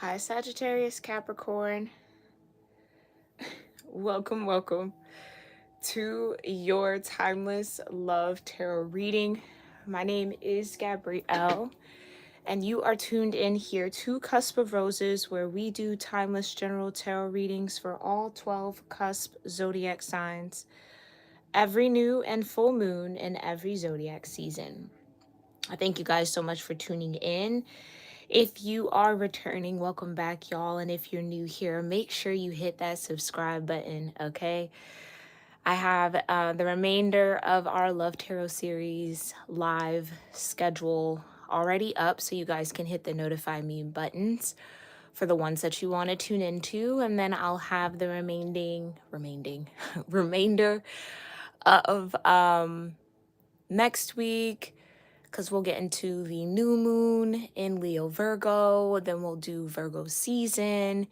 Hi, Sagittarius-Capricorn. Welcome to your timeless love tarot reading. My name is Gabrielle, and you are tuned in here to Cusp of Roses, where we do timeless general tarot readings for all 12 cusp zodiac signs every new and full moon in every zodiac season. I thank you guys so much for tuning in. If you are returning, welcome back, y'all. And if you're new here, make sure you hit that subscribe button, okay? I have the remainder of our Love Tarot series live schedule already up, so you guys can hit the notify me buttons for the ones that you want to tune into. And then I'll have the remainder of next week, because we'll get into the new moon in Leo Virgo, then we'll do Virgo season,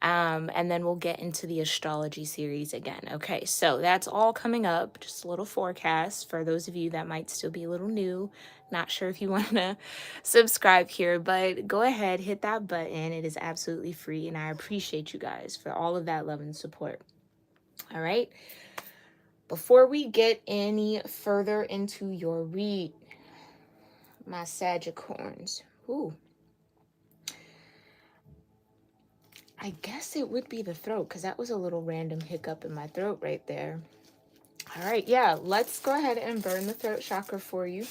and then we'll get into the astrology series again. Okay, so that's all coming up. Just a little forecast for those of you that might still be a little new. Not sure if you want to subscribe here, but go ahead, hit that button. It is absolutely free, and I appreciate you guys for all of that love and support. All right. Before we get any further into your read, my Sagicorns. Ooh. I guess it would be the throat, because that was a little random hiccup in my throat right there. All right, yeah, let's go ahead and burn the throat chakra for you.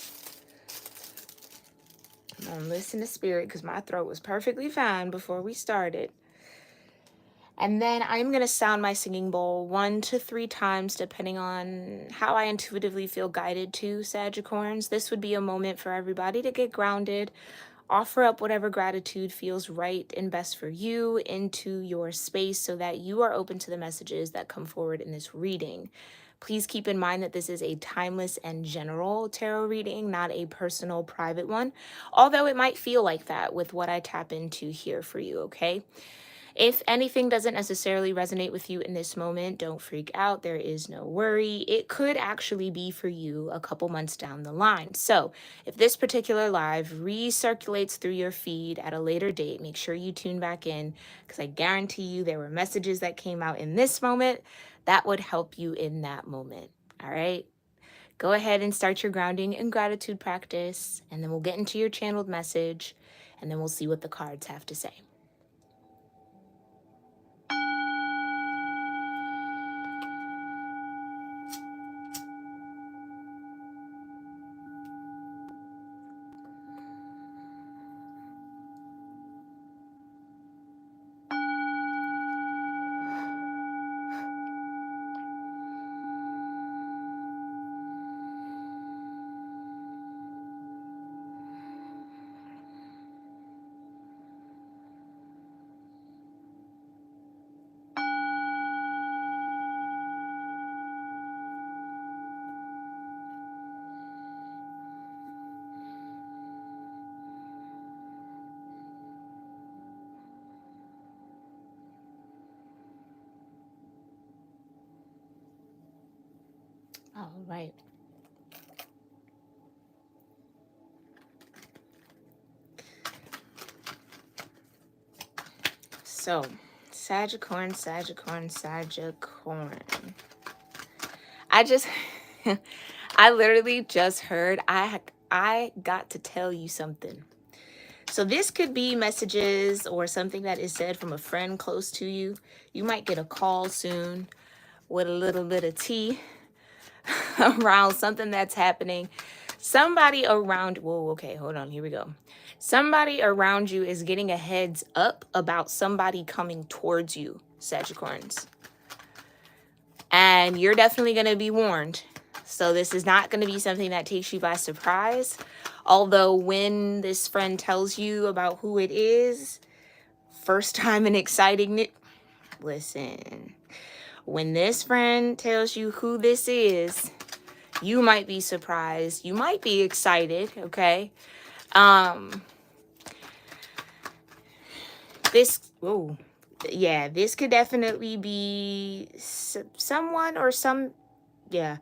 And listen to spirit, because my throat was perfectly fine before we started. And then I'm going to sound my singing bowl 1 to 3 times, depending on how I intuitively feel guided to, Sagicorns. This would be a moment for everybody to get grounded, offer up whatever gratitude feels right and best for you into your space so that you are open to the messages that come forward in this reading. Please keep in mind that this is a timeless and general tarot reading, not a personal, private one, although it might feel like that with what I tap into here for you, okay? If anything doesn't necessarily resonate with you in this moment, don't freak out. There is no worry. It could actually be for you a couple months down the line. So if this particular live recirculates through your feed at a later date, make sure you tune back in, because I guarantee you there were messages that came out in this moment that would help you in that moment. All right? Go ahead and start your grounding and gratitude practice, and then we'll get into your channeled message, and then we'll see what the cards have to say. All right. So, Sagicorn. I just, I literally just heard, I got to tell you something. So this could be messages or something that is said from a friend close to you. You might get a call soon with a little bit of tea around something that's happening. Somebody around, whoa, okay, hold on, here we go. Somebody around you is getting a heads up about somebody coming towards you, Sagicorns. And you're definitely going to be warned. So this is not going to be something that takes you by surprise. Although when this friend tells you about who it is, first time and exciting, listen, when this friend tells you who this is, you might be surprised. You might be excited, okay? This could definitely be someone or some, yeah.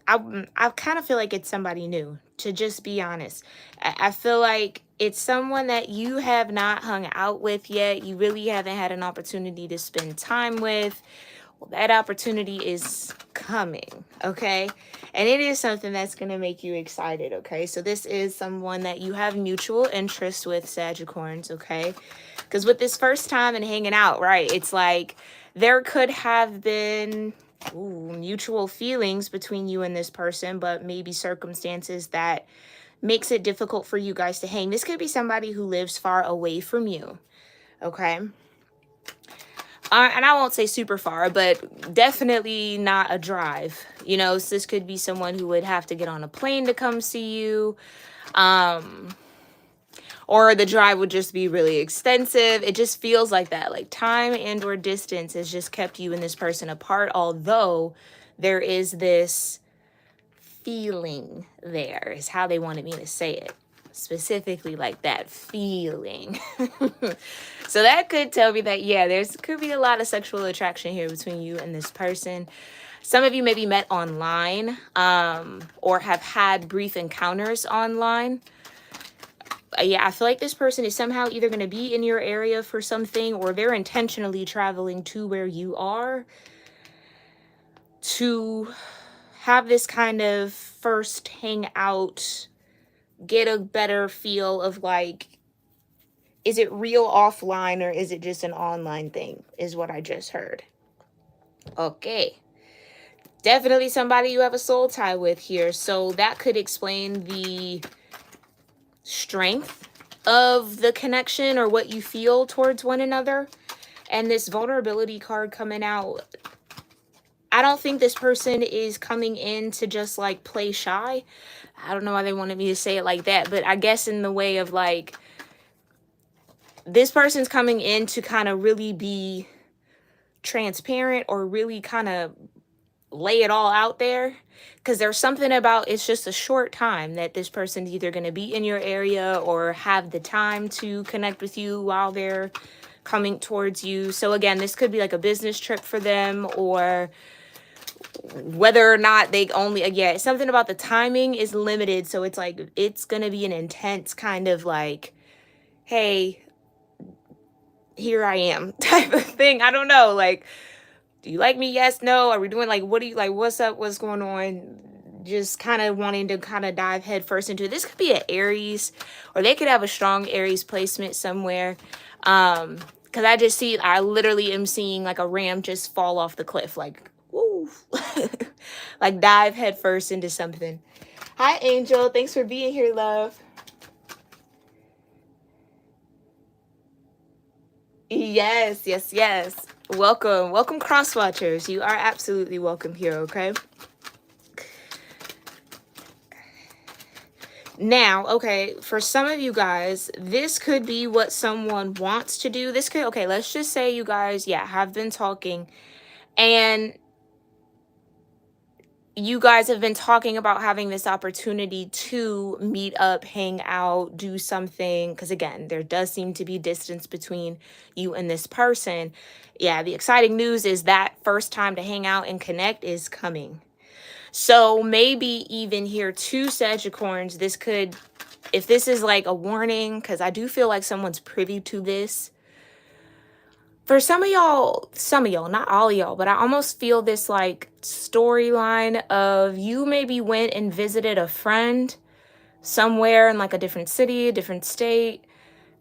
I kind of feel like it's somebody new, to just be honest. I feel like it's someone that you have not hung out with yet. You really haven't had an opportunity to spend time with. Well, that opportunity is coming, okay? And it is something that's going to make you excited, okay? So this is someone that you have mutual interest with, Sagittarians, okay? Because with this first time and hanging out, right, it's like there could have been mutual feelings between you and this person, but maybe circumstances that makes it difficult for you guys to hang. This could be somebody who lives far away from you, okay? And I won't say super far, but definitely not a drive. You know, so this could be someone who would have to get on a plane to come see you. Or the drive would just be really extensive. It just feels like that. Like time and or distance has just kept you and this person apart. Although there is this feeling there, is how they wanted me to say it. Specifically like that feeling. So that could tell me that, yeah, there's could be a lot of sexual attraction here between you and this person. Some of you maybe met online, or have had brief encounters online. Yeah, I feel like this person is somehow either going to be in your area for something, or they're intentionally traveling to where you are to have this kind of first hangout, get a better feel of like, is it real offline or is it just an online thing, is what I just heard. Okay. Definitely somebody you have a soul tie with here. So that could explain the strength of the connection or what you feel towards one another. And this vulnerability card coming out, I don't think this person is coming in to just like play shy. I don't know why they wanted me to say it like that, but I guess in the way of like, this person's coming in to kind of really be transparent or really kind of lay it all out there. Because there's something about, it's just a short time that this person's either going to be in your area or have the time to connect with you while they're coming towards you. So again, this could be like a business trip for them, or whether or not they only, yeah, something about the timing is limited. So it's like, it's going to be an intense kind of like, hey, here I am type of thing. I don't know. Like, do you like me? Yes, no. Are we doing like, what do you like? What's up? What's going on? Just kind of wanting to kind of dive head first into it. This could be an Aries, or they could have a strong Aries placement somewhere. Because I literally am seeing like a ram just fall off the cliff. Like, woo. Like dive head first into something. Hi, Angel. Thanks for being here, love. Yes, yes, yes. Welcome. Welcome, cross watchers. You are absolutely welcome here, okay? Now, okay, for some of you guys, this could be what someone wants to do. This could, okay, let's just say you guys, yeah, have been talking, and you guys have been talking about having this opportunity to meet up, hang out, do something. Because again, there does seem to be distance between you and this person. Yeah, the exciting news is that first time to hang out and connect is coming. So maybe even here too, Sagittarians, this could, if this is like a warning, because I do feel like someone's privy to this. For some of y'all, not all of y'all, but I almost feel this like storyline of you maybe went and visited a friend somewhere in like a different city, a different state,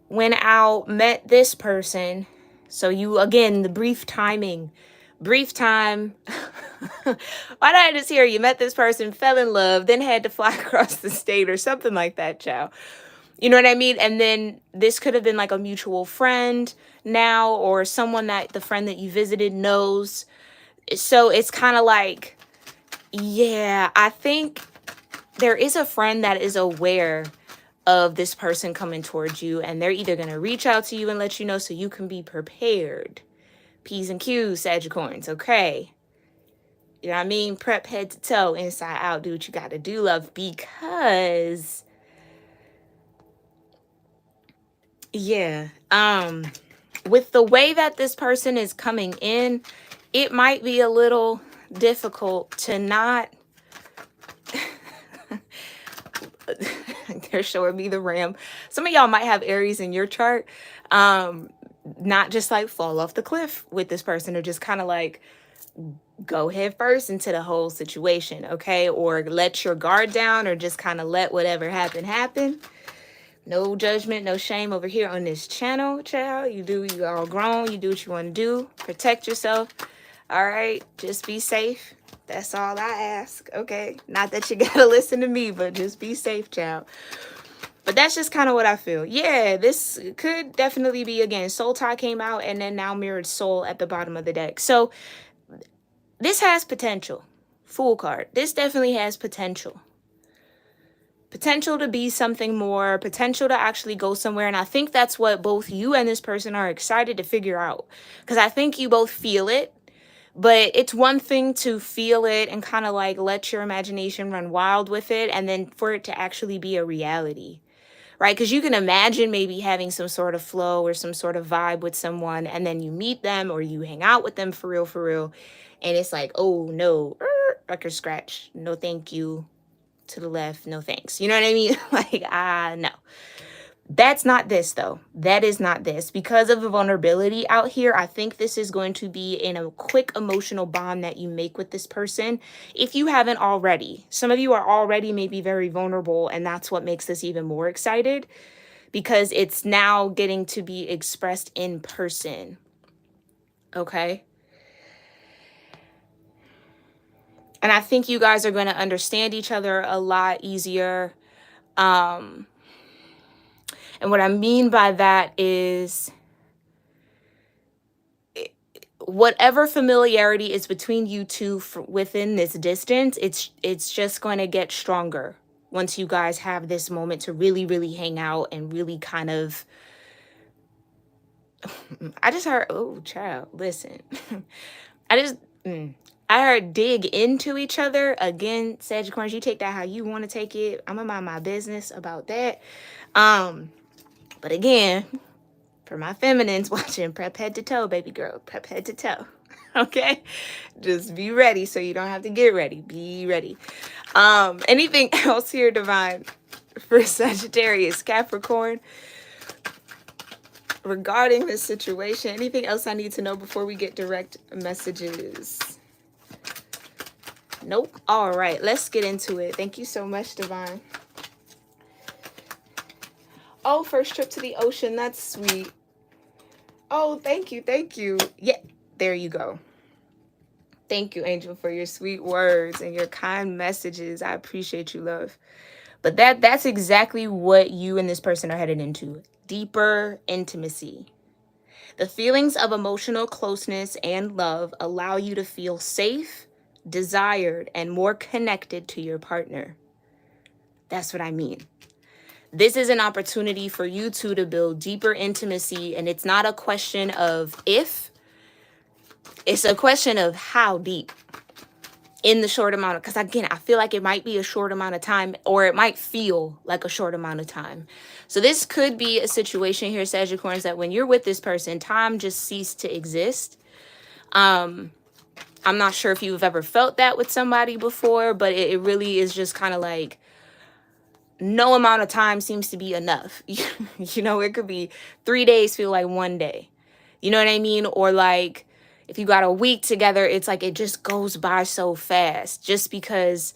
went out, met this person. So you, again, the brief time. Why did I just hear you met this person, fell in love, then had to fly across the state or something like that, child. You know what I mean? And then this could have been like a mutual friend now, or someone that the friend that you visited knows. So it's kind of like, yeah, I think there is a friend that is aware of this person coming towards you, and they're either going to reach out to you and let you know so you can be prepared. P's and Q's, Sagittarians, okay? You know what I mean? Prep head to toe, inside out, do what you got to do, love, because... yeah, with the way that this person is coming in, it might be a little difficult to not They're showing me the ram. Some of y'all might have Aries in your chart. Not just like fall off the cliff with this person, or just kind of like go head first into the whole situation, okay? Or let your guard down, or just kind of let whatever happen. No judgment, no shame over here on this channel, child. You all grown, you do what you want to do. Protect yourself, all right? Just be safe. That's all I ask, okay? Not that you gotta listen to me, but just be safe, child. But that's just kind of what I feel. Yeah, this could definitely be, again, Soul Tie came out, and then now Mirrored Soul at the bottom of the deck. So this has potential. Fool card. This definitely has potential. Potential to be something more, potential to actually go somewhere. And I think that's what both you and this person are excited to figure out. Because I think you both feel it. But it's one thing to feel it and kind of like let your imagination run wild with it, and then for it to actually be a reality. Right? Because you can imagine maybe having some sort of flow or some sort of vibe with someone, and then you meet them or you hang out with them for real. And it's like, oh no, record scratch. No, thank you. To the left, no thanks. You know what I mean? Like, no. That's not this, though. That is not this. Because of the vulnerability out here, I think this is going to be in a quick emotional bond that you make with this person, if you haven't already. Some of you are already maybe very vulnerable, and that's what makes this even more excited, because it's now getting to be expressed in person. Okay? And I think you guys are going to understand each other a lot easier. And what I mean by that is whatever familiarity is between you two within this distance, it's just going to get stronger once you guys have this moment to really hang out and really kind of... I just heard, oh, child, listen. I heard dig into each other. Again, Sagittarius, you take that how you want to take it. I'm gonna mind my business about that. But again, for my feminines watching, prep head to toe, baby girl. Prep head to toe. Okay? Just be ready so you don't have to get ready. Be ready. Anything else here, Divine, for Sagittarius, Capricorn, regarding this situation? Anything else I need to know before we get direct messages? Nope. All right, let's get into it. Thank you so much, Divine. Oh, first trip to the ocean. That's sweet. Oh, thank you. Thank you. Yeah, there you go. Thank you, Angel, for your sweet words and your kind messages. I appreciate you, love. But that's exactly what you and this person are headed into. Deeper intimacy. The feelings of emotional closeness and love allow you to feel safe, desired, and more connected to your partner. That's what I mean. This is an opportunity for you two to build deeper intimacy, and it's not a question of if, it's a question of how deep in the short amount of, because again, I feel like it might be a short amount of time, or it might feel like a short amount of time. So this could be a situation here, Sagittarius, that when you're with this person, time just ceased to exist. I'm not sure if you've ever felt that with somebody before, but it really is just kind of like, no amount of time seems to be enough. You know, it could be 3 days feel like 1 day. You know what I mean? Or like, if you got a week together, it's like it just goes by so fast just because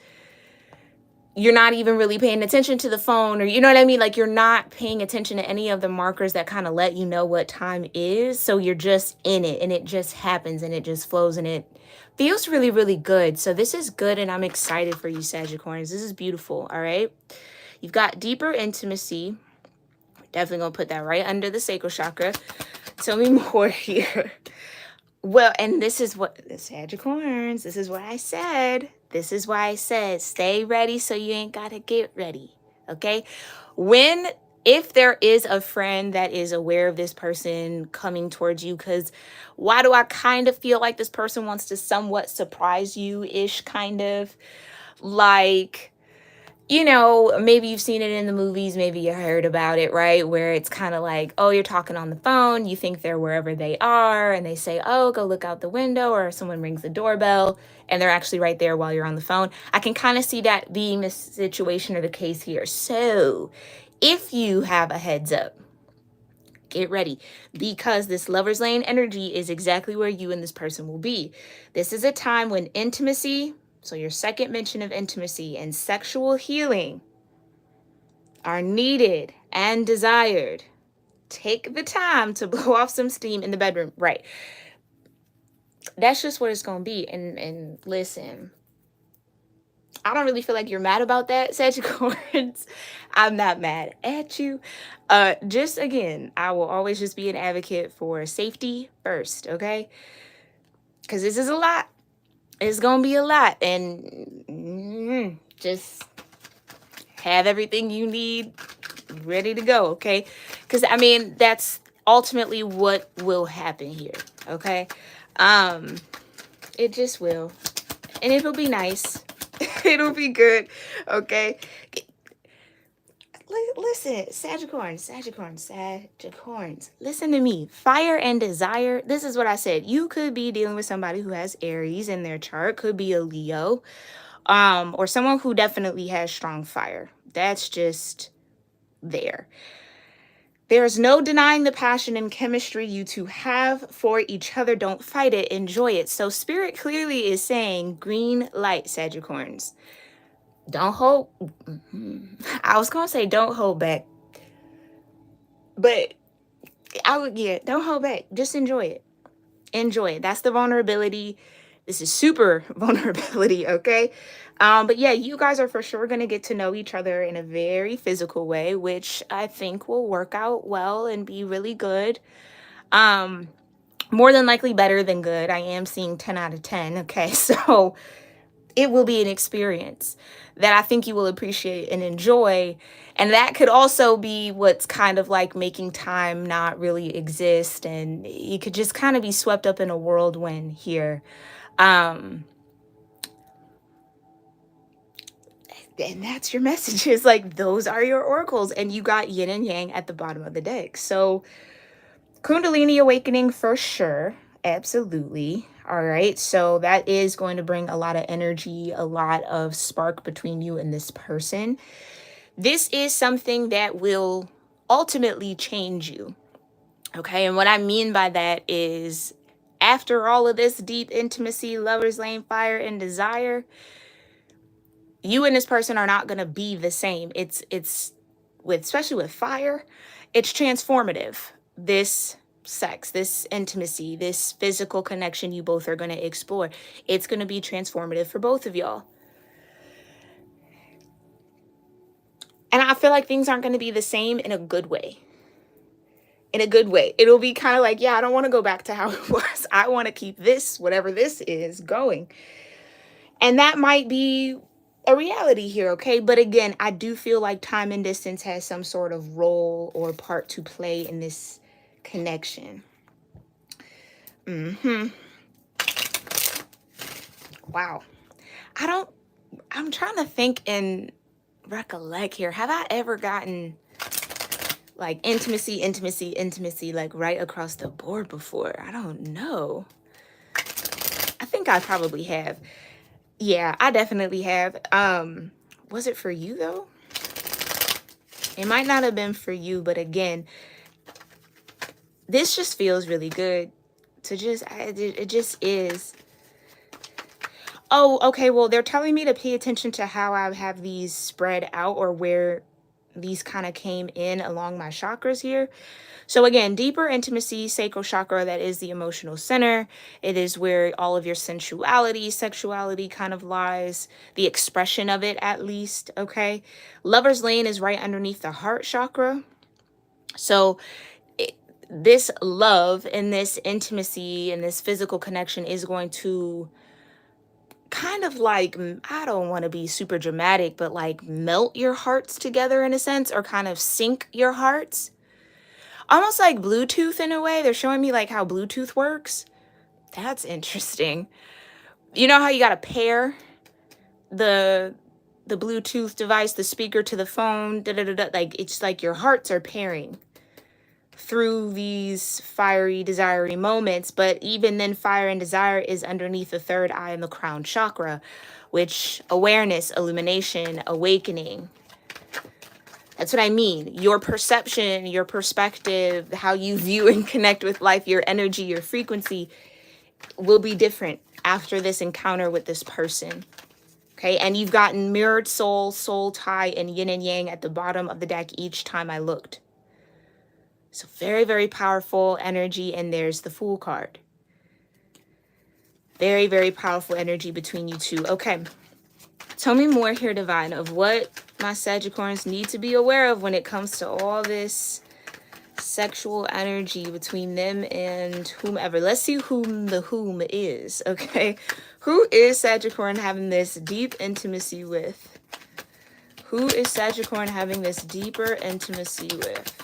you're not even really paying attention to the phone, or you know what I mean? Like, you're not paying attention to any of the markers that kind of let you know what time is. So you're just in it, and it just happens, and it just flows, and it feels really good. So this is good, and I'm excited for you, Sagittarius. This is beautiful, all right? You've got deeper intimacy. Definitely gonna put that right under the sacral chakra. Tell me more here. Well, and this is what the Sagittarius, this is what I said. This is why I said stay ready so you ain't gotta get ready. Okay? If there is a friend that is aware of this person coming towards you, because why do I kind of feel like this person wants to somewhat surprise you-ish, kind of? Like, you know, maybe you've seen it in the movies, maybe you heard about it, right? Where it's kind of like, oh, you're talking on the phone, you think they're wherever they are, and they say, oh, go look out the window, or someone rings the doorbell, and they're actually right there while you're on the phone. I can kind of see that being the situation or the case here. So, if you have a heads up, get ready, because this lover's lane energy is exactly where you and this person will be. This is a time when intimacy, so your second mention of intimacy and sexual healing, are needed and desired. Take the time to blow off some steam in the bedroom. Right. That's just what it's going to be. And listen, I don't really feel like you're mad about that, Sagittarius. I'm not mad at you. Just again, I will always just be an advocate for safety first, okay? Because this is a lot. It's going to be a lot. And just have everything you need ready to go, okay? Because I mean, that's ultimately what will happen here, okay? It just will, and it'll be nice. It'll be good, okay? Listen, Sagittarians, listen to me. Fire and desire, this is what I said. You could be dealing with somebody who has Aries in their chart, could be a Leo, or someone who definitely has strong fire. That's just there. There's no denying the passion and chemistry you two have for each other. Don't fight it, enjoy it. So Spirit clearly is saying green light, Sagittarians. Don't hold, I was gonna say don't hold back, but don't hold back. Just enjoy it. Enjoy it. That's the vulnerability. This is super vulnerability, okay? But yeah, you guys are for sure going to get to know each other in a very physical way, which I think will work out well and be really good. More than likely better than good. I am seeing 10 out of 10, okay? So it will be an experience that I think you will appreciate and enjoy. And that could also be what's kind of like making time not really exist. And you could just kind of be swept up in a whirlwind here. And that's your messages. Like, those are your oracles. And you got yin and yang at the bottom of the deck. So Kundalini awakening for sure. Absolutely. All right. So that is going to bring a lot of energy, a lot of spark between you and this person. This is something that will ultimately change you. Okay. And what I mean by that is, after all of this deep intimacy, lover's lane, fire, and desire, you and this person are not going to be the same. It's with, especially with fire, it's transformative. This sex, this intimacy, this physical connection you both are going to explore, it's going to be transformative for both of y'all. And I feel like things aren't going to be the same in a good way. In a good way. It'll be kind of like, yeah, I don't want to go back to how it was. I want to keep this, whatever this is, going. And that might be a reality here, okay? But again, I do feel like time and distance has some sort of role or part to play in this connection. Wow. I'm trying to think and recollect here. Have I ever gotten like intimacy, like right across the board before? I don't know. I think I probably have. Yeah, I definitely have. Was it for you though? It might not have been for you, but again, this just feels really good to it just is. Oh, okay. Well, they're telling me to pay attention to how I have these spread out, or where these kind of came in along my chakras here. So again, deeper intimacy, sacral chakra, that is the emotional center. It is where all of your sensuality, sexuality kind of lies, the expression of it at least, okay? Lover's lane is right underneath the heart chakra. So this love and this intimacy and this physical connection is going to kind of like, I don't want to be super dramatic, but like melt your hearts together in a sense, or kind of sync your hearts. Almost like Bluetooth in a way. They're showing me like how Bluetooth works. That's interesting. You know how you got to pair the the Bluetooth device, the speaker to the phone, da da da da. Like, it's like your hearts are pairing through these fiery, desiry moments. But even then, fire and desire is underneath the third eye and the crown chakra, which awareness, illumination, awakening. That's what I mean. Your perception, your perspective, how you view and connect with life, your energy, your frequency will be different after this encounter with this person. Okay, and you've gotten mirrored soul, soul tie, and yin and yang at the bottom of the deck each time I looked. So very, very powerful energy. And there's the Fool card. Very, very powerful energy between you two. Okay, tell me more here, Divine, of what my Sagittarians need to be aware of when it comes to all this sexual energy between them and whomever. Let's see whom the whom is, okay? Who is Sagittarian having this deep intimacy with? Who is Sagittarian having this deeper intimacy with?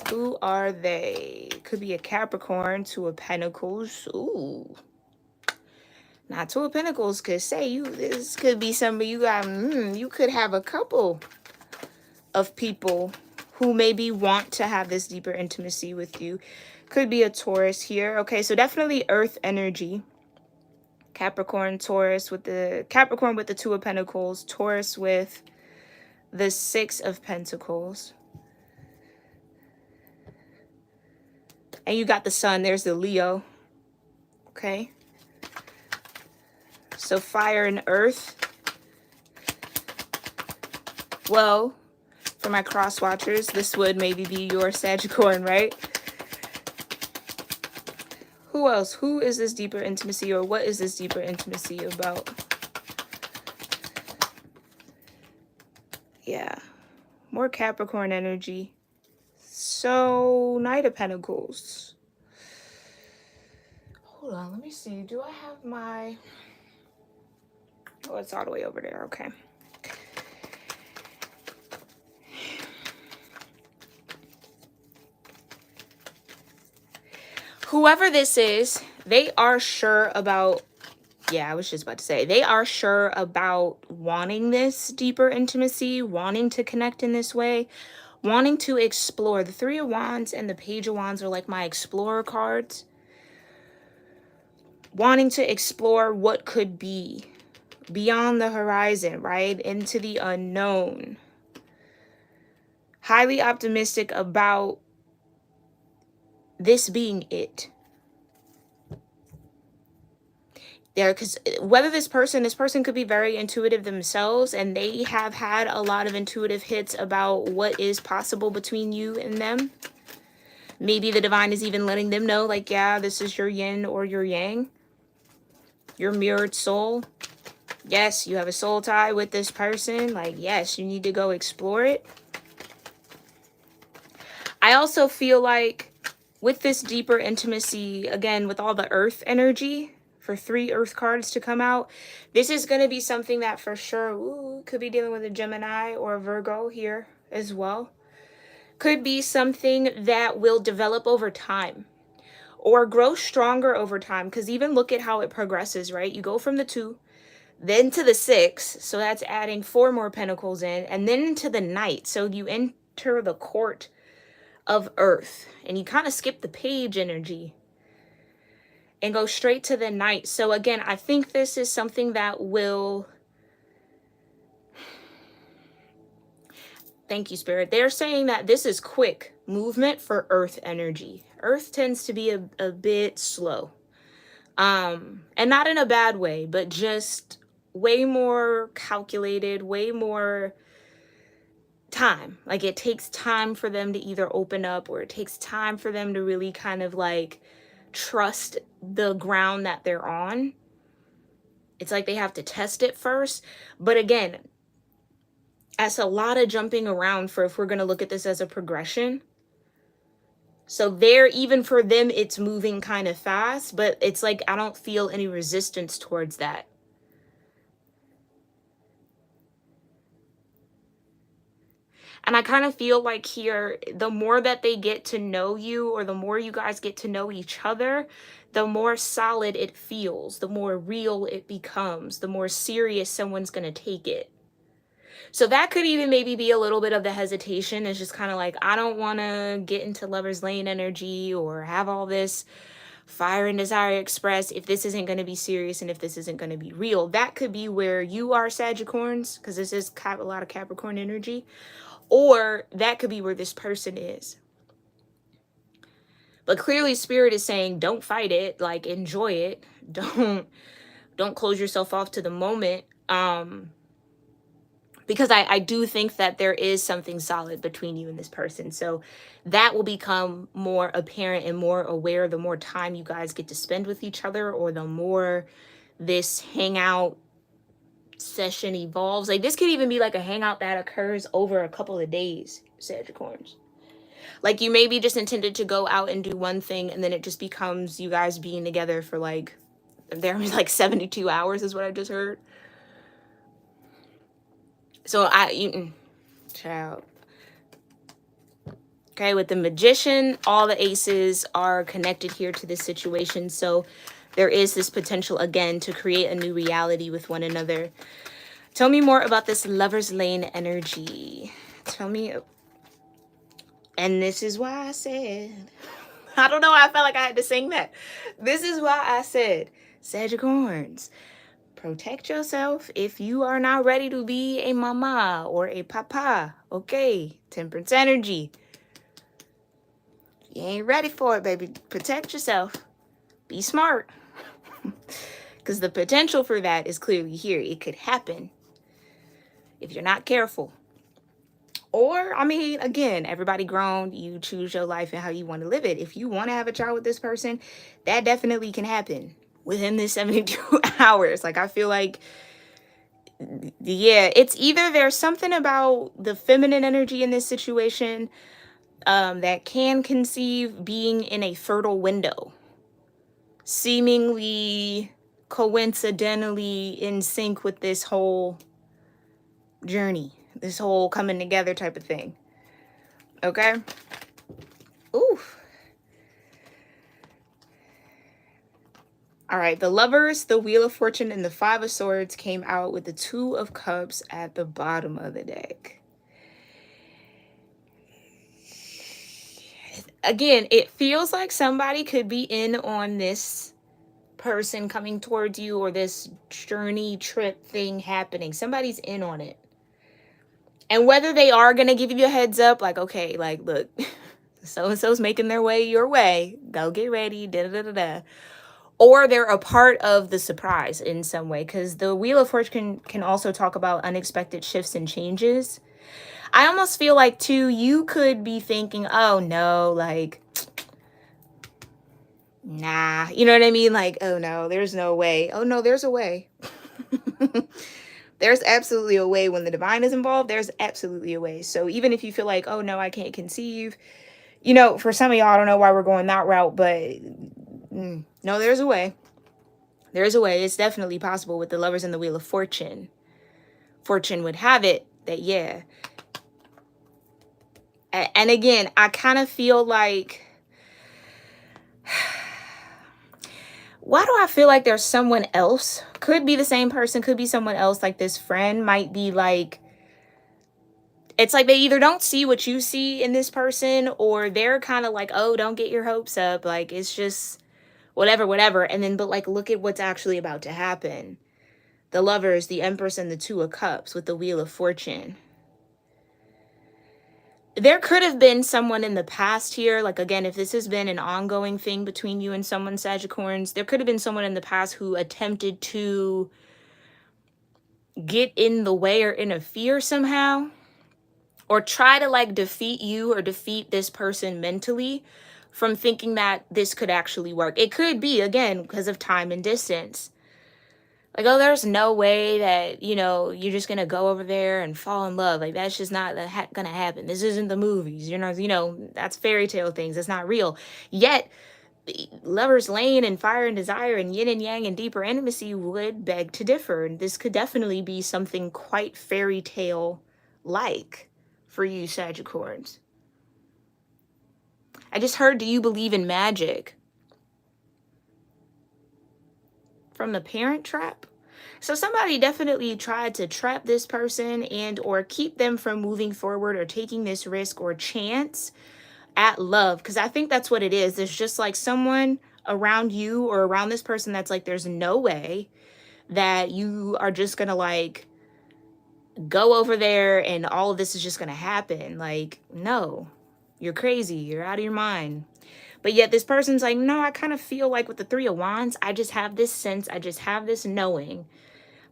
Who are they? Could be a Capricorn, Two of Pentacles. Ooh. Not Two of Pentacles, could say this could be somebody you got, you could have a couple of people who maybe want to have this deeper intimacy with you. Could be a Taurus here. Okay, so definitely earth energy. Capricorn, Taurus with the Capricorn with the Two of Pentacles, Taurus with the Six of Pentacles. And you got the Sun, there's the Leo. Okay. So fire and earth. Well, for my cross watchers, this would maybe be your Sagittarian, right? Who else? Who is this deeper intimacy, or what is this deeper intimacy about? Yeah. More Capricorn energy. So, Knight of Pentacles. Hold on, let me see. Do I have my... Oh, it's all the way over there. Okay. Whoever this is, they are sure about... Yeah, I was just about to say. They are sure about wanting this deeper intimacy, wanting to connect in this way, wanting to explore. The Three of Wands and the Page of Wands are like my explorer cards. Wanting to explore what could be beyond the horizon, right? Into the unknown. Highly optimistic about this being it. There, because whether this person could be very intuitive themselves, and they have had a lot of intuitive hits about what is possible between you and them. Maybe the divine is even letting them know, like, yeah, this is your yin or your yang. Your mirrored soul. Yes, you have a soul tie with this person. Like, yes, you need to go explore it. I also feel like with this deeper intimacy, again, with all the earth energy, for 3 earth cards to come out, this is going to be something that for sure, could be dealing with a Gemini or a Virgo here as well. Could be something that will develop over time or grow stronger over time, because even look at how it progresses, right? You go from the 2, then to the 6, so that's adding 4 more pentacles in, and then to the Knight. So you enter the court of earth, and you kind of skip the page energy and go straight to the Knight. So again, I think this is something that will... Thank you, Spirit. They're saying that this is quick movement for earth energy. Earth tends to be a bit slow. And not in a bad way, but just way more calculated, way more time. Like, it takes time for them to either open up, or it takes time for them to really kind of like trust the ground that they're on. It's like they have to test it first. But again, that's a lot of jumping around for if we're going to look at this as a progression. So there, even for them, it's moving kind of fast, but it's like I don't feel any resistance towards that. And I kind of feel like here, the more that they get to know you, or the more you guys get to know each other, the more solid it feels, the more real it becomes, the more serious someone's going to take it. So that could even maybe be a little bit of the hesitation. It's just kind of like, I don't want to get into lover's lane energy or have all this fire and desire expressed if this isn't going to be serious and if this isn't going to be real. That could be where you are, Sagittarians, because this is a lot of Capricorn energy. Or that could be where this person is. But clearly Spirit is saying, don't fight it, like enjoy it. Don't close yourself off to the moment. Because I do think that there is something solid between you and this person. So that will become more apparent and more aware the more time you guys get to spend with each other, or the more this hangout session evolves. Like this could even be like a hangout that occurs over a couple of days, Sagittarius. Like you maybe just intended to go out and do one thing, and then it just becomes you guys being together for like, there was like 72 hours is what I just heard. So child. Okay, with the Magician, all the aces are connected here to this situation. So there is this potential, again, to create a new reality with one another. Tell me more about this Lover's Lane energy. Tell me. And this is why I said, I don't know, I felt like I had to sing that. This is why I said, Sagittarians, protect yourself if you are not ready to be a mama or a papa. Okay, Temperance energy. You ain't ready for it, baby. Protect yourself. Be smart. Because the potential for that is clearly here. It could happen if you're not careful. Or, I mean, again, everybody grown. You choose your life and how you want to live it. If you want to have a child with this person, that definitely can happen within this 72 hours. Like, I feel like, yeah, it's either there's something about the feminine energy in this situation that can conceive being in a fertile window, seemingly coincidentally in sync with this whole journey, this whole coming together type of thing. Okay? Oof. All right, the Lovers, the Wheel of Fortune, and the Five of Swords came out with the Two of Cups at the bottom of the deck. Again, it feels like somebody could be in on this person coming towards you, or this journey trip thing happening. Somebody's in on it. And whether they are going to give you a heads up, like, okay, like, look, so-and-so's making their way your way. Go get ready, da-da-da-da-da. Or they're a part of the surprise in some way. Because the Wheel of Fortune can also talk about unexpected shifts and changes. I almost feel like, too, you could be thinking, oh, no, like, nah. You know what I mean? Like, oh, no, there's no way. Oh, no, there's a way. There's absolutely a way when the divine is involved. There's absolutely a way. So even if you feel like, oh, no, I can't conceive, you know, for some of y'all, I don't know why we're going that route, but no, there's a way. There's a way. It's definitely possible with the Lovers and the Wheel of Fortune. Fortune would have it that, yeah. And again, I kind of feel like, why do I feel like there's someone else? Could be the same person, could be someone else. Like this friend might be like, it's like they either don't see what you see in this person, or they're kind of like, oh, don't get your hopes up. Like, it's just whatever. And then, but like, look at what's actually about to happen. The Lovers, the Empress, and the Two of Cups with the Wheel of Fortune. There could have been someone in the past here. Like, again, if this has been an ongoing thing between you and someone, Sagittarians, there could have been someone in the past who attempted to get in the way or interfere somehow, or try to like defeat you or defeat this person mentally from thinking that this could actually work. It could be, again, because of time and distance. Like, oh, there's no way that, you know, you're just going to go over there and fall in love. Like, that's just not going to happen. This isn't the movies. You know, that's fairy tale things. It's not real. Yet, Lover's Lane and Fire and Desire and Yin and Yang and deeper intimacy would beg to differ. And this could definitely be something quite fairy tale-like for you, Sagittarians. I just heard, do you believe in magic? from the parent trap. So somebody definitely tried to trap this person and or keep them from moving forward or taking this risk or chance at love. Because I think that's what it is. There's just like someone around you or around this person that's like, there's no way that you are just gonna like go over there and all of this is just gonna happen. Like, no, you're crazy, you're out of your mind. But yet this person's like, no, I kind of feel like with the Three of Wands, I just have this sense, I just have this knowing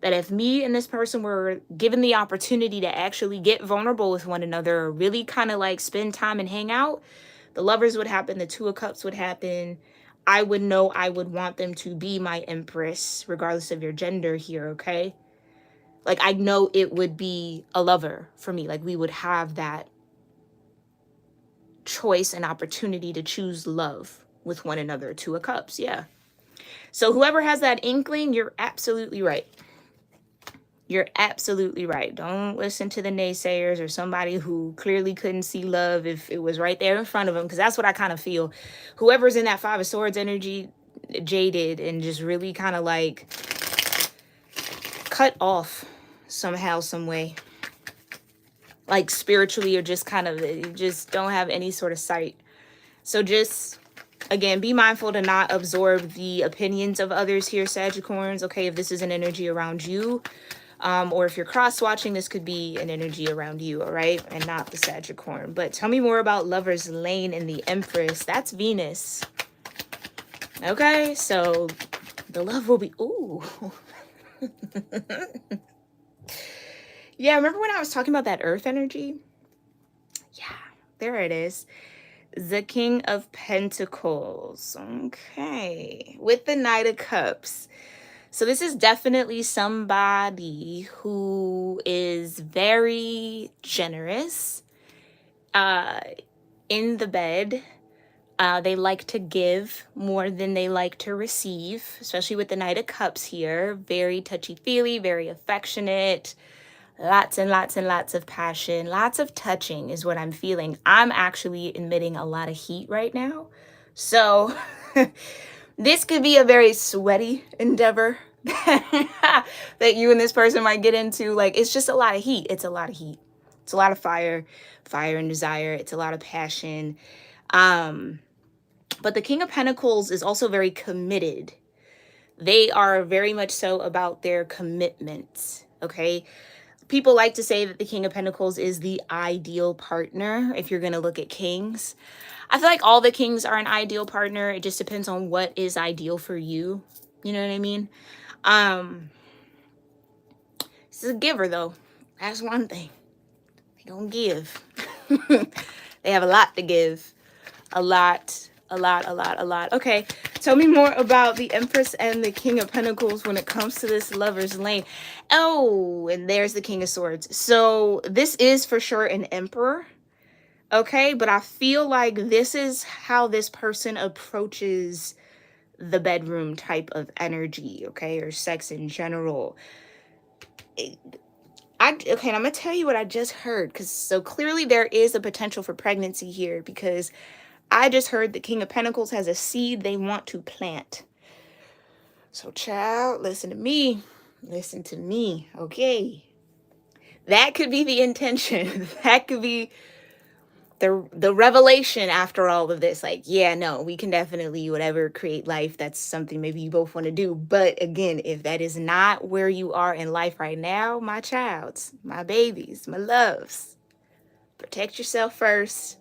that if me and this person were given the opportunity to actually get vulnerable with one another, or really kind of like spend time and hang out, the Lovers would happen, the Two of Cups would happen. I would know I would want them to be my Empress, regardless of your gender here, okay? Like, I know it would be a lover for me. Like, we would have that choice and opportunity to choose love with one another. Two of Cups, yeah. So whoever has that inkling, you're absolutely right. You're absolutely right. Don't listen to the naysayers or somebody who clearly couldn't see love if it was right there in front of them, because that's what I kind of feel. Whoever's in that Five of Swords energy, jaded and just really kind of like cut off somehow, some way. Like spiritually, or just kind of just don't have any sort of sight. So just, again, be mindful to not absorb the opinions of others here, Sagittarians. Okay, if this is an energy around you, or if you're cross-watching, this could be an energy around you, all right? And not the Sagittarius. But tell me more about Lover's Lane and the Empress. That's Venus. Okay, so the love will be... Ooh. Yeah, remember when I was talking about that Earth energy? Yeah, there it is. The King of Pentacles. Okay. With the Knight of Cups. So this is definitely somebody who is very generous in the bed. They like to give more than they like to receive, especially with the Knight of Cups here. Very touchy-feely, very affectionate. Lots and lots and lots of passion. Lots of touching is what I'm feeling. I'm actually emitting a lot of heat right now. So this could be a very sweaty endeavor that you and this person might get into. Like, it's just a lot of heat. It's a lot of heat. It's a lot of fire and desire. It's a lot of passion. But the King of Pentacles is also very committed. They are very much so about their commitments, okay? People like to say that the King of Pentacles is the ideal partner if you're going to look at kings. I feel like all the kings are an ideal partner. It just depends on what is ideal for you. You know what I mean? This is a giver, though. That's one thing. They don't give. They have a lot to give. A lot. Okay, tell me more about the Empress and the King of Pentacles when it comes to this Lover's Lane. Oh, and there's the King of Swords. So this is for sure an Emperor. Okay, but I feel like this is how this person approaches the bedroom type of energy, okay, or sex in general. Okay, and I'm gonna tell you what I just heard, because so clearly there is a potential for pregnancy here, because I just heard the King of Pentacles has a seed they want to plant. So, child, listen to me. Listen to me, okay? That could be the intention. That could be the revelation after all of this. Like, yeah, no, we can definitely, whatever, create life. That's something maybe you both want to do. But again, if that is not where you are in life right now, my childs, my babies, my loves, protect yourself first.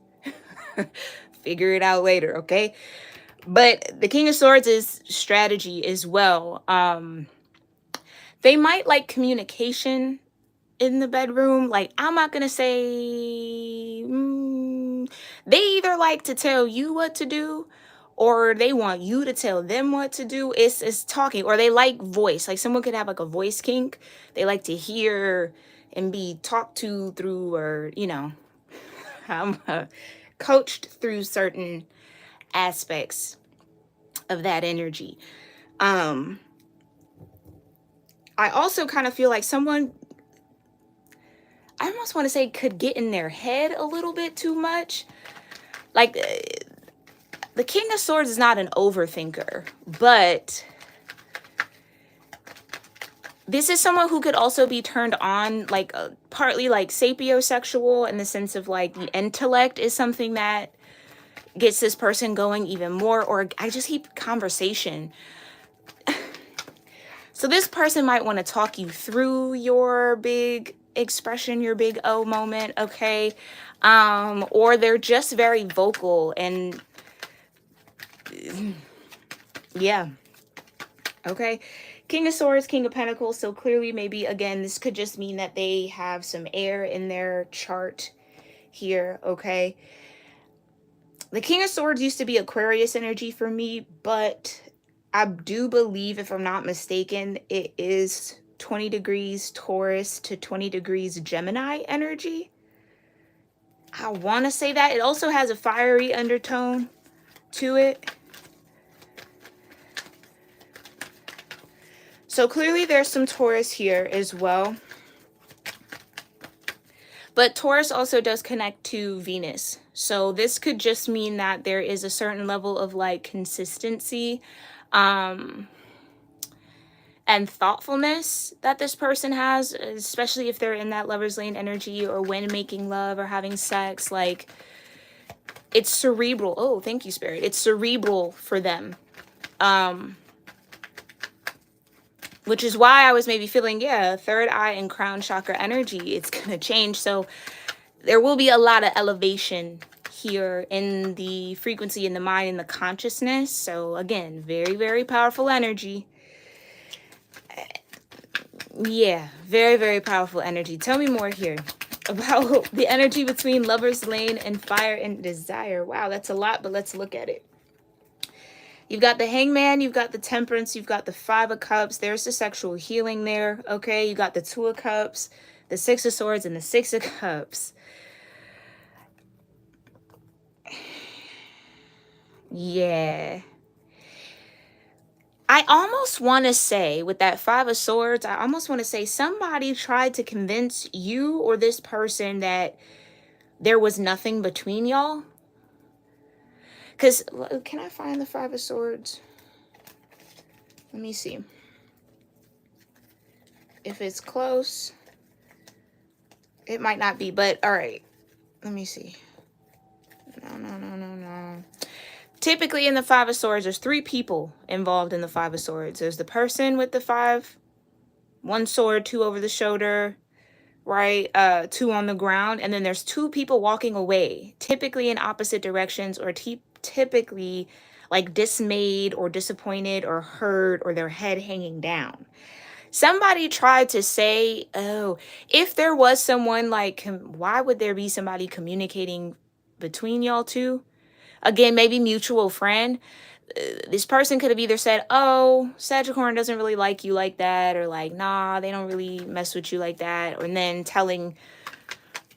Figure it out later, okay? But the King of Swords is strategy as well. They might like communication in the bedroom. Like, I'm not gonna say they either like to tell you what to do, or they want you to tell them what to do. It's talking, or they like voice. Like, someone could have like a voice kink. They like to hear and be talked to through, or you know, coached through certain aspects of that energy. I also kind of feel like someone, I almost want to say, could get in their head a little bit too much. Like, the King of Swords is not an overthinker, but This is someone who could also be turned on, like partly like sapiosexual, in the sense of like the intellect is something that gets this person going even more, or I just keep conversation. So this person might want to talk you through your big expression, your big O moment, okay? Or they're just very vocal and yeah. Okay. King of Swords, King of Pentacles. So clearly, maybe, again, this could just mean that they have some air in their chart here, okay? The King of Swords used to be Aquarius energy for me, but I do believe, if I'm not mistaken, it is 20 degrees Taurus to 20 degrees Gemini energy. I want to say that. It also has a fiery undertone to it. So clearly there's some Taurus here as well. But Taurus also does connect to Venus. So this could just mean that there is a certain level of like consistency and thoughtfulness that this person has, especially if they're in that lover's lane energy or when making love or having sex. Like, it's cerebral. Oh, thank you, Spirit. It's cerebral for them. Which is why I was maybe feeling, yeah, third eye and crown chakra energy. It's going to change. So there will be a lot of elevation here in the frequency, in the mind, in the consciousness. So again, very, very powerful energy. Yeah, very, very powerful energy. Tell me more here about the energy between Lover's Lane and Fire and Desire. Wow, that's a lot, but let's look at it. You've got the Hangman, you've got the Temperance, you've got the Five of Cups. There's the sexual healing there, okay? You got the Two of Cups, the Six of Swords, and the Six of Cups. Yeah. I almost want to say, with that Five of Swords, I almost want to say somebody tried to convince you or this person that there was nothing between y'all. Because, can I find the Five of Swords? Let me see. If it's close, it might not be, but all right. Let me see. No. Typically in the Five of Swords, there's three people involved in the Five of Swords. There's the person with the five, one sword, two over the shoulder, right? Two on the ground. And then there's two people walking away, typically in opposite directions, or typically like dismayed or disappointed or hurt, or their head hanging down. Somebody tried to say, oh, if there was someone, like, why would there be somebody communicating between y'all two? Again, maybe mutual friend. This person could have either said, oh, Sagittarius doesn't really like you like that, or like, nah, they don't really mess with you like that. And then telling,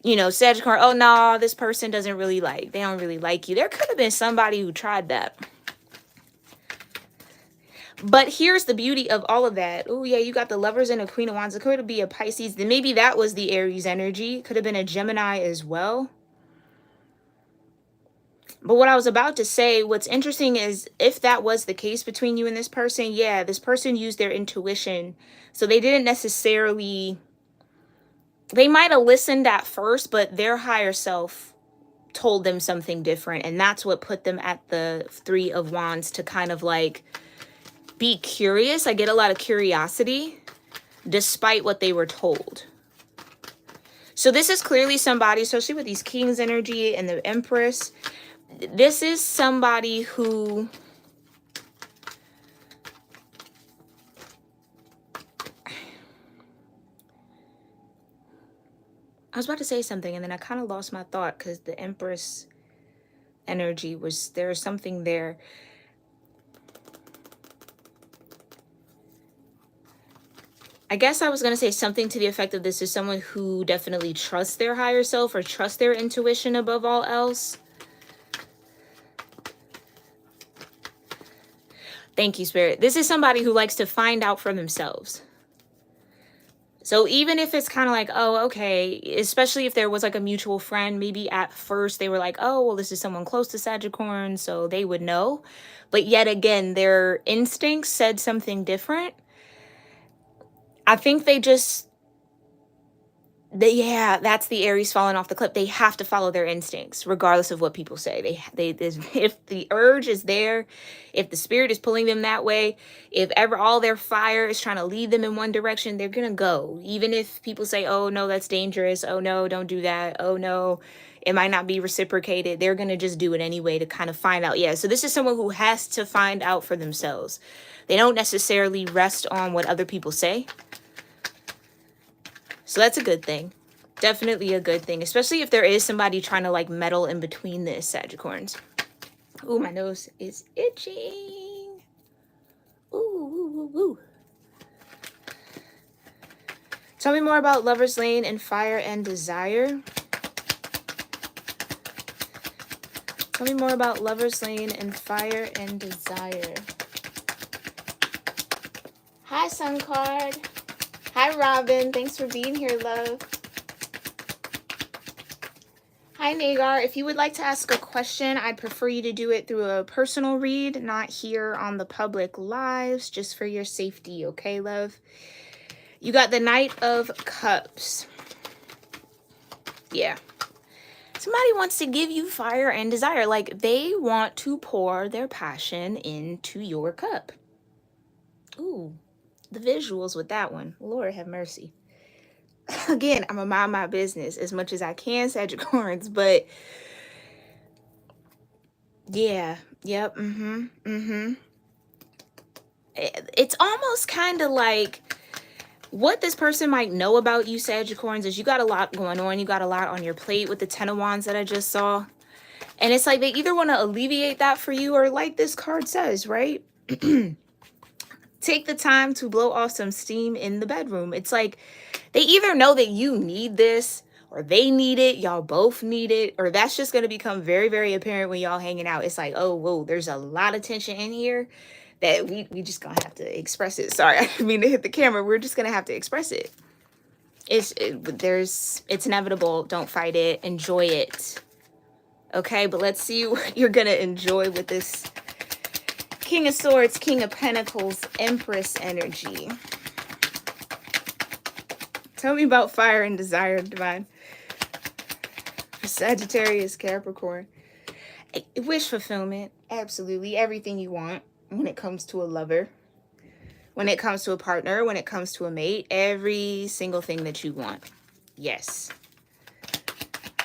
you know, Sagittarius, oh, nah, this person they don't really like you. There could have been somebody who tried that. But here's the beauty of all of that. Oh, yeah, you got the Lovers and a Queen of Wands. It could be a Pisces. Then maybe that was the Aries energy. Could have been a Gemini as well. But what I was about to say, what's interesting is, if that was the case between you and this person, yeah, this person used their intuition. So they didn't necessarily, they might have listened at first, but their higher self told them something different. And that's what put them at the Three of Wands, to kind of like be curious. I get a lot of curiosity despite what they were told. So this is clearly somebody, especially with these Kings energy and the Empress, this is somebody who I was about to say something and then I kind of lost my thought, because the Empress energy was, there's something there. I guess I was going to say something to the effect of, this is someone who definitely trusts their higher self or trusts their intuition above all else. Thank you, Spirit. This is somebody who likes to find out for themselves. So even if it's kind of like, oh, okay, especially if there was like a mutual friend, maybe at first they were like, oh, well, this is someone close to Sagittarius, so they would know. But yet again, their instincts said something different. I think yeah, that's the Aries falling off the cliff. They have to follow their instincts, regardless of what people say. If the urge is there, if the spirit is pulling them that way, if ever all their fire is trying to lead them in one direction, they're gonna go. Even if people say, "Oh no, that's dangerous. Oh no, don't do that. Oh no, it might not be reciprocated." They're gonna just do it anyway to kind of find out. Yeah, so this is someone who has to find out for themselves. They don't necessarily rest on what other people say. So that's a good thing. Definitely a good thing, especially if there is somebody trying to like meddle in between this, Sagittarians. Ooh, my nose is itching. Ooh, ooh, ooh, ooh. Tell me more about Lover's Lane and Fire and Desire. Tell me more about Lover's Lane and Fire and Desire. Hi, Sun Card. Hi, Robin. Thanks for being here, love. Hi, Nagar. If you would like to ask a question, I'd prefer you to do it through a personal read, not here on the public lives, just for your safety, okay, love? You got the Knight of Cups. Yeah. Somebody wants to give you fire and desire. Like, they want to pour their passion into your cup. Ooh, the visuals with that one. Lord have mercy. Again, I'm gonna mind my business as much as I can, Sagittarius, but yeah, yep, It's almost kind of like what this person might know about you, Sagittarius, is you got a lot going on. You got a lot on your plate with the Ten of Wands that I just saw. And it's like they either want to alleviate that for you or, like this card says, right? Take the time to blow off some steam in the bedroom. It's like they either know that you need this or they need it. Y'all both need it. Or that's just going to become very, very apparent when y'all hanging out. It's like, oh, whoa, there's a lot of tension in here that we just going to have to express it. Sorry, I didn't mean to hit the camera. We're just going to have to express it. It's inevitable. Don't fight it. Enjoy it. Okay, but let's see what you're going to enjoy with this King of Swords, King of Pentacles, Empress energy. Tell me about fire and desire, Divine. Sagittarius, Capricorn. Wish fulfillment. Absolutely. Everything you want when it comes to a lover. When it comes to a partner. When it comes to a mate. Every single thing that you want. Yes.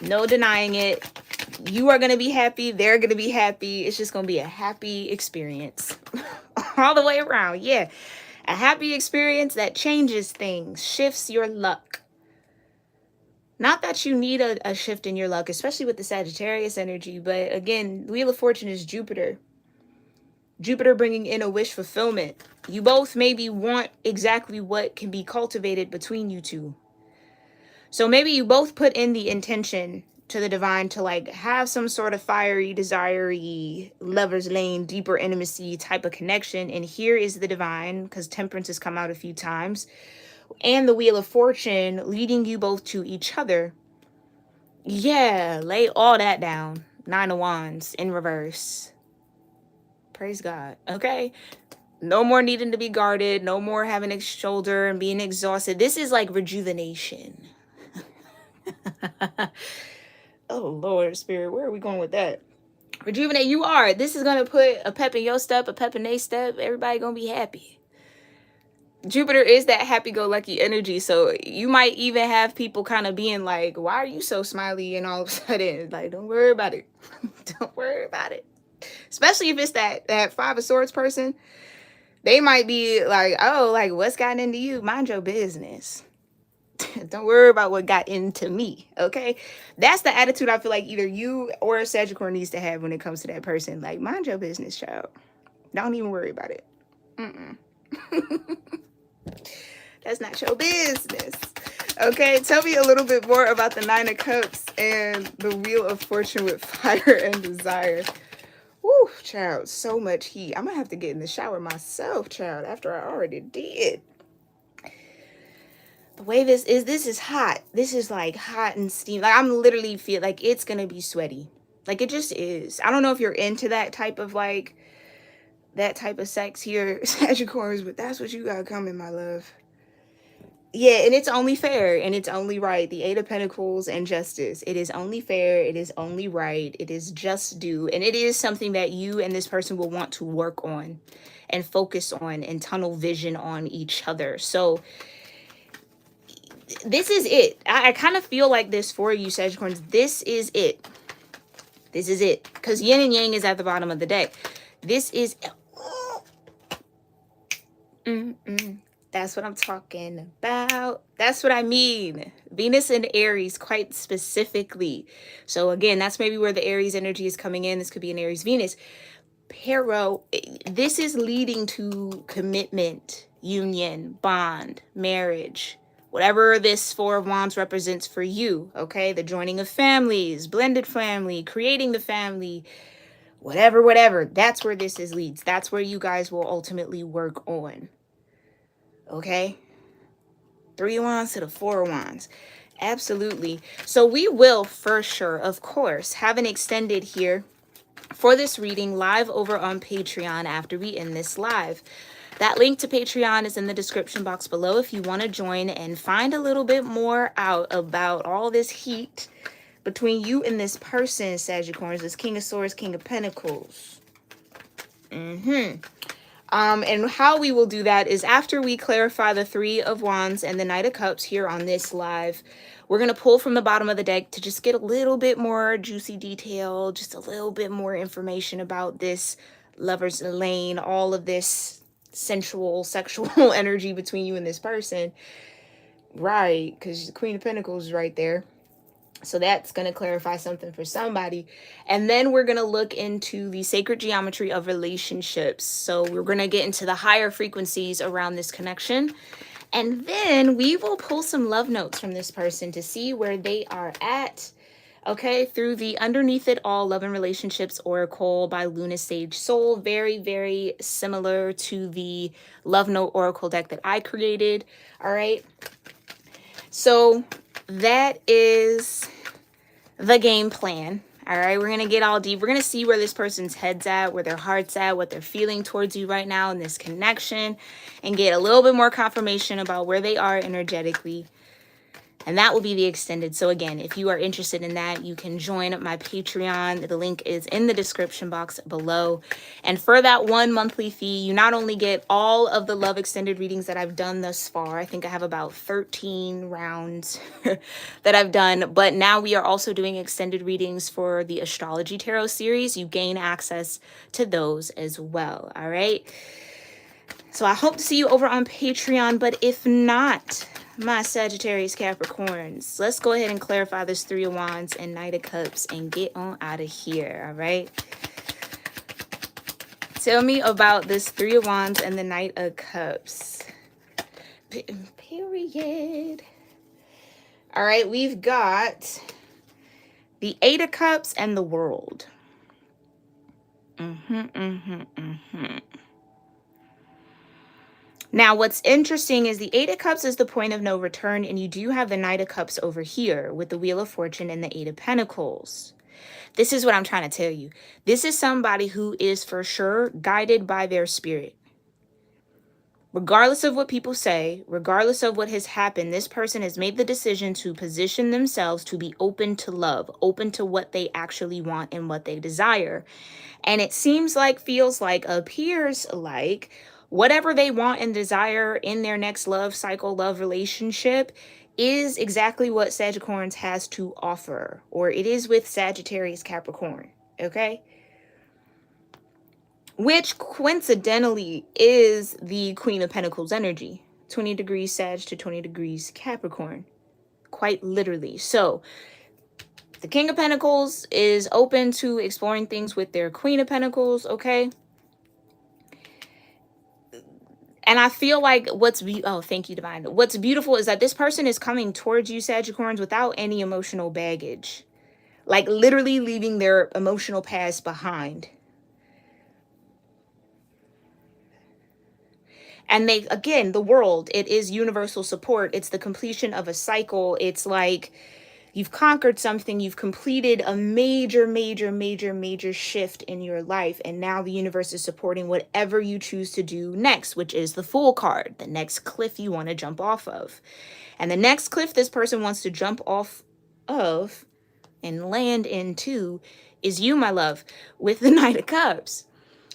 No denying it. You are going to be happy. They're going to be happy. It's just going to be a happy experience. All the way around. Yeah. A happy experience that changes things. Shifts your luck. Not that you need a shift in your luck, especially with the Sagittarius energy. But again, Wheel of Fortune is Jupiter. Jupiter bringing in a wish fulfillment. You both maybe want exactly what can be cultivated between you two. So maybe you both put in the intention to the divine to like have some sort of fiery, desiry, lover's lane, deeper intimacy type of connection. And here is the divine, because temperance has come out a few times, and the Wheel of Fortune leading you both to each other. Yeah, lay all that down. Nine of Wands in reverse. Praise God. Okay. No more needing to be guarded. No more having a shoulder and being exhausted. This is like rejuvenation. Oh, Lord, Spirit, where are we going with that? Rejuvenate, you are. This is going to put a pep in your step, a pep in their step. Everybody going to be happy. Jupiter is that happy-go-lucky energy, so you might even have people kind of being like, why are you so smiley? And all of a sudden, like, don't worry about it. Don't worry about it. Especially if it's that Five of Swords person. They might be like, oh, like, what's gotten into you? Mind your business. Don't worry about what got into me, okay? That's the attitude I feel like either you or a Sagittarius needs to have when it comes to that person. Like, mind your business, child. Don't even worry about it. That's not your business. Okay, tell me a little bit more about the Nine of Cups and the Wheel of Fortune with fire and desire. Woo, child, so much heat. I'm gonna have to get in the shower myself, child, after I already did. The way this is hot. This is like hot and steamy. Like I'm literally feel like it's gonna be sweaty. Like it just is. I don't know if you're into that type of like that type of sex here, Sagittarius, but that's what you got coming, my love. Yeah, and it's only fair and it's only right. The Eight of Pentacles and justice. It is only fair. It is only right. It is just due. And it is something that you and this person will want to work on and focus on and tunnel vision on each other. So this is it. I kind of feel like this for you, Sagittarius. This is it. This is it. Because yin and yang is at the bottom of the deck. This is... That's what I'm talking about. That's what I mean. Venus and Aries, quite specifically. So again, that's maybe where the Aries energy is coming in. This could be an Aries Venus. Pero, this is leading to commitment, union, bond, marriage, whatever this Four of Wands represents for you, okay? The joining of families, blended family, creating the family, whatever. That's where this is leads. That's where you guys will ultimately work on, okay? Three of Wands to the Four of Wands. Absolutely. So we will, for sure, of course, have an extended here for this reading live over on Patreon after we end this live. That link to Patreon is in the description box below if you want to join and find a little bit more out about all this heat between you and this person, Sagittarius, this King of Swords, King of Pentacles. And how we will do that is after we clarify the Three of Wands and the Knight of Cups here on this live, we're going to pull from the bottom of the deck to just get a little bit more juicy detail, just a little bit more information about this lover's lane, all of this sensual, sexual energy between you and this person. Right, because the Queen of Pentacles is right there. So that's going to clarify something for somebody. And then we're going to look into the sacred geometry of relationships. So we're going to get into the higher frequencies around this connection. And then we will pull some love notes from this person to see where they are at. Okay, through the Underneath It All Love and Relationships Oracle by Luna Sage Soul. Very, very similar to the Love Note Oracle deck that I created. All right. So that is the game plan. All right, we're going to get all deep. We're going to see where this person's head's at, where their heart's at, what they're feeling towards you right now in this connection, and get a little bit more confirmation about where they are energetically. And that will be the extended. So again, if you are interested in that, you can join my Patreon. The link is in the description box below. And for that 1 monthly fee, you not only get all of the love extended readings that I've done thus far. I think I have about 13 rounds that I've done. But now we are also doing extended readings for the Astrology Tarot series. You gain access to those as well. All right. So I hope to see you over on Patreon. But if not, my Sagittarius Capricorns, let's go ahead and clarify this Three of Wands and Knight of Cups and get on out of here. All right. Tell me about this Three of Wands and the Knight of Cups. Period. All right. We've got the Eight of Cups and the World. Now, what's interesting is the Eight of Cups is the point of no return, and you do have the Knight of Cups over here with the Wheel of Fortune and the Eight of Pentacles. This is what I'm trying to tell you. This is somebody who is for sure guided by their spirit. Regardless of what people say, regardless of what has happened, this person has made the decision to position themselves to be open to love, open to what they actually want and what they desire. And it seems like, feels like, appears like, whatever they want and desire in their next love cycle, love relationship, is exactly what Sagittarius has to offer. Or it is with Sagittarius-Capricorn, okay? Which coincidentally is the Queen of Pentacles energy. 20 degrees Sag to 20 degrees Capricorn. Quite literally. So the King of Pentacles is open to exploring things with their Queen of Pentacles, okay? And I feel like oh, thank you, Divine. What's beautiful is that this person is coming towards you, Sagittarians, without any emotional baggage. Like literally leaving their emotional past behind. And they, again, the World, it is universal support. It's the completion of a cycle. It's like You've conquered something. You've completed a major, major, major, major shift in your life. And now the universe is supporting whatever you choose to do next, which is the Fool card, the next cliff you want to jump off of. And the next cliff this person wants to jump off of and land into is you, my love, with the Knight of Cups.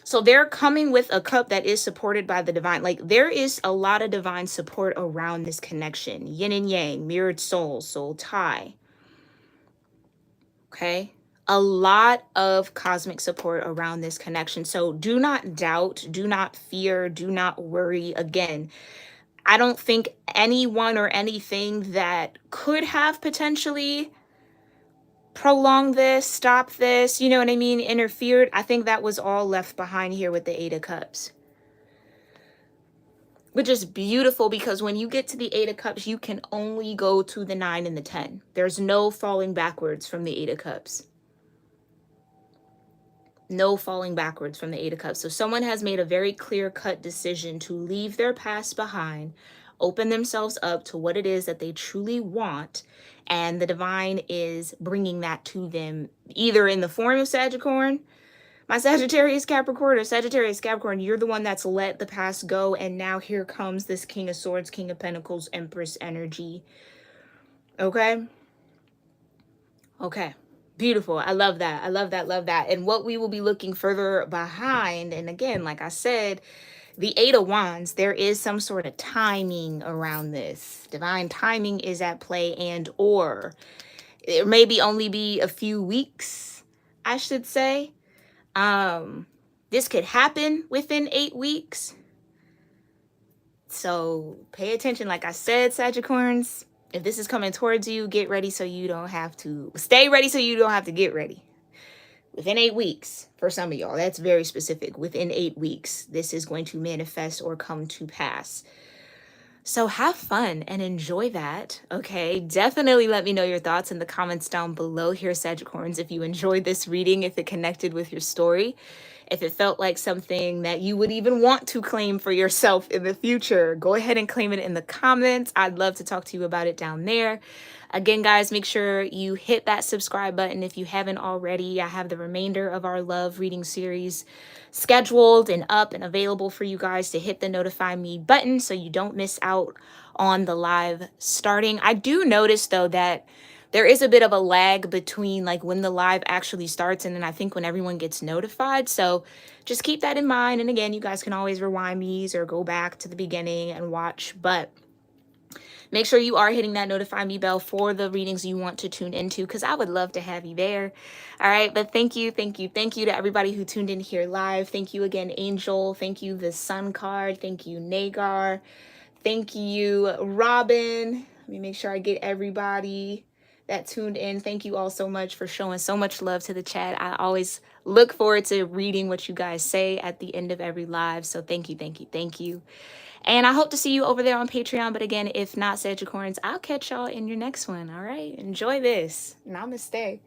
So they're coming with a cup that is supported by the divine. Like, there is a lot of divine support around this connection. Yin and yang, mirrored soul, soul tie. Okay? A lot of cosmic support around this connection. So do not doubt, do not fear, do not worry. Again, I don't think anyone or anything that could have potentially prolonged this, stopped this, you know what I mean, interfered, I think that was all left behind here with the Eight of Cups. Which is beautiful, because when you get to the Eight of Cups, you can only go to the 9 and the 10. There's no falling backwards from the Eight of Cups. No falling backwards from the Eight of Cups. So someone has made a very clear-cut decision to leave their past behind, open themselves up to what it is that they truly want, and the divine is bringing that to them, either in the form of Sagittarius, my Sagittarius-Capricorn, or Sagittarius-Capricorn, you're the one that's let the past go, and now here comes this King of Swords, King of Pentacles, Empress energy. Okay? Okay. Beautiful. I love that. I love that. Love that. And what we will be looking further behind, and again, like I said, the Eight of Wands, there is some sort of timing around this. Divine timing is at play, and or it maybe only be a few weeks, I should say. This could happen within 8 weeks. So pay attention. Like I said, Sagittarians, if this is coming towards you, get ready so you don't have to. Stay ready so you don't have to get ready. Within 8 weeks, for some of y'all, that's very specific. Within 8 weeks, this is going to manifest or come to pass. So have fun and enjoy that, okay? Definitely let me know your thoughts in the comments down below here, Sagittarians, if you enjoyed this reading, if it connected with your story, if it felt like something that you would even want to claim for yourself in the future. Go ahead and claim it in the comments. I'd love to talk to you about it down there. Again, guys, make sure you hit that subscribe button if you haven't already. I have the remainder of our love reading series scheduled and up and available for you guys to hit the notify me button so you don't miss out on the live starting. I do notice, though, that there is a bit of a lag between like when the live actually starts and then I think when everyone gets notified. So just keep that in mind. And again, you guys can always rewind these or go back to the beginning and watch. But make sure you are hitting that notify me bell for the readings you want to tune into, because I would love to have you there. All right. But thank you to everybody who tuned in here live. Thank you again, Angel. Thank you, the Sun card. Thank you, Nagar. Thank you, Robin. Let me make sure I get everybody that tuned in. Thank you all so much for showing so much love to the chat. I always look forward to reading what you guys say at the end of every live. So thank you. And I hope to see you over there on Patreon. But again, if not, Sagittarians, I'll catch y'all in your next one. All right. Enjoy this. Namaste.